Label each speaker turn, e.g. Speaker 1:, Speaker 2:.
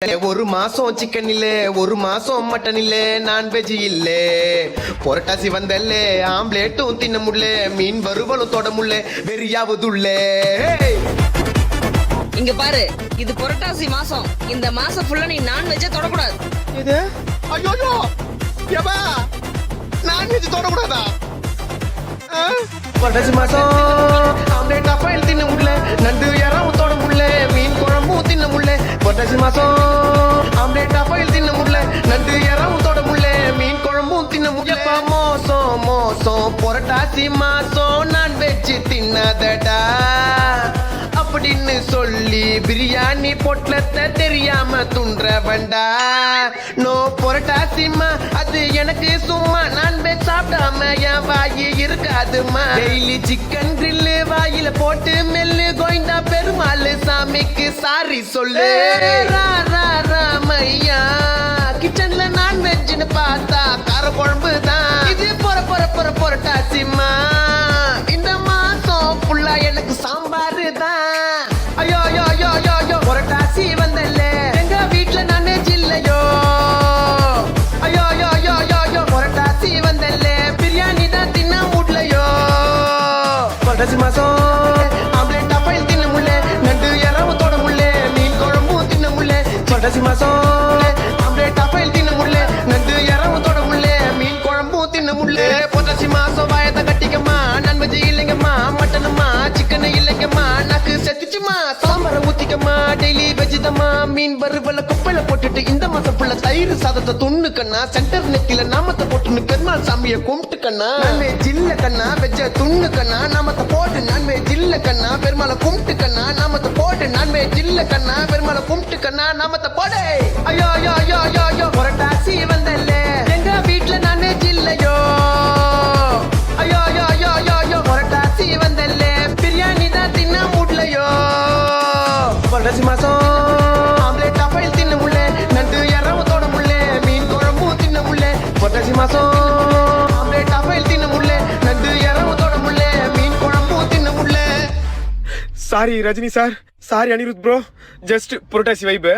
Speaker 1: ஒரு மாசம் சிக்கன் இல்ல, ஒரு மாசம் மட்டன் இல்ல, நான்வெஜ் இல்ல. புரட்டாசி வந்தல்ல, ஆம்லேட்டும் தின்ன முடியல, மீன் வறுவலும் தொட முடியல, வெறியாவதுள்ள.
Speaker 2: இங்க பாரு, இது புரட்டாசி மாசம். இந்த மாசம் ஃபுல்லா நீ நான்வெஜ்ஜ தொடக்கூடாது.
Speaker 1: இது ஐயோ ஏபா, நான்வெஜ் தொடக்கூடாதா? புரட்டாசி மாசம் ஆம்லேட் அப்பைல் தின்ன முடியல, நண்டு யாரும் தொட முடியல, மீன் குழம்பும் தின்ன முடியல. புரட்டாசி மாசம் ஆம்லேட் அப்பைல் தின்ன முடியல, நண்டு யாரும் தொட முடியல, மீன் குழம்பும் தின்ன முடியல. மோசம் மோசம் புரட்டாசி மாசம் நான்வெஜ் தின்னாதடா அப்படின்னு சொல்லி பிரியாணி பொட்டலத்தை தெரியாம துன்ற வேண்டா. நோ புரட்டாசிமா, அது எனக்கு சும்மா நான்வெஜ் சாப்பிடாம என் வாயி இருக்காதுமா. டெய்லி சிக்கன் கிரில்லு வாயில போட்டு மெல்லு, கோயிந்தா பெருமாள் சாமிக்கு சாரி சொல்லு. ராமையா, கிச்சன்ல நான்வெஜ்னு பார்த்தா கார குழம்பு தான். இது புரட்டாசிமா, இந்த மாசம் ஃபுல்லா எனக்கு சாம்பாரு தான். ஐயோ ஐயோ ஐயோ ஐயோ ஐயோ, புரட்டாசி வந்தல்ல, எங்க வீட்டுல நான்வெஜ் இல்லையோ. ஐயோ ஐயோ ஐயோ ஐயோ ஐயோ, புரட்டாசி வந்தல்ல, பிரியாணி தான் தின்ன முடியலையோ. புரட்டாசி மாசம் ஆம்லேட் அப்பைல் தின்ன முடியல, நண்டு யாரும் தொட முடியல, மீன் குழம்பும் தின்ன முடியல. புரட்டாசி மாசம் ஆம்லேட் அப்பைல் தின்ன முடியல, நண்டு யாரும் தொட முடியல, மீன் குழம்பும் தின்ன முடியல. புரட்டாசி மாசம் வாயத்தை கட்டிக்கம்மா, நான்வெஜ் இல்லைங்கம்மா, மட்டனுமா சிக்கன் இல்லைங்கம்மா, நாக்கு செத்துச்சுமா, சாம்பார ஊத்திக்கம்மா, டெய்லி வெஜ்ஜிதம்மா, மீன் வறுவல குப்பையில போட்டுட்டு இந்த மாசம் ஃபுல்லா தயிர் சாதத்தை துண்ணுக்கண்ணா, சென்டர் நெத்தில நாமத்தை போட்டுன்னு பெருமாள் சாமியை கும்பிட்டுக்கண்ணா. நான்வெஜ் இல்ல கண்ணா, வெஜ்ஜ துண்ணுக்கண்ணா, நாமத்தை போட்டு. நான்வெஜ் இல்ல கண்ணா, பெருமாளை கும்பிட்டுக்கண்ணா, நாமத்தை போட்டு. நான்வெஜ் இல்ல கண்ணா, பெருமாளை கும்பிட்டுக்கண்ணா, நாமத்தை போடு. ஐயோ ஐயோ ஐயோ ஐயோ ஐயோ, புரட்டாசி வந்தல்ல, எங்க வீட்டுல நான்வெஜ் இல்லையோ. ஐயோ ஐயோ ஐயோ ஐயோ ஐயோ, புரட்டாசி வந்தல்ல, பிரியாணி தான் தின்ன முடியலையோ. புரட்டாசி மாசம் ஆம்லேட் அப்பைல் தின்ன முடியல, நண்டு யாரும் தொட முடியல, மீன் குழம்பும் தின்ன முடியல. புரட்டாசி மாசம் ஆம்லேட் அப்பைல் தின்ன முடியல, நண்டு யாரும் தொட முடியல, மீன் குழம்பும் தின்ன முடியல.
Speaker 3: Sorry Rajini sir, sorry Anirudh bro, just Purattasi vibe.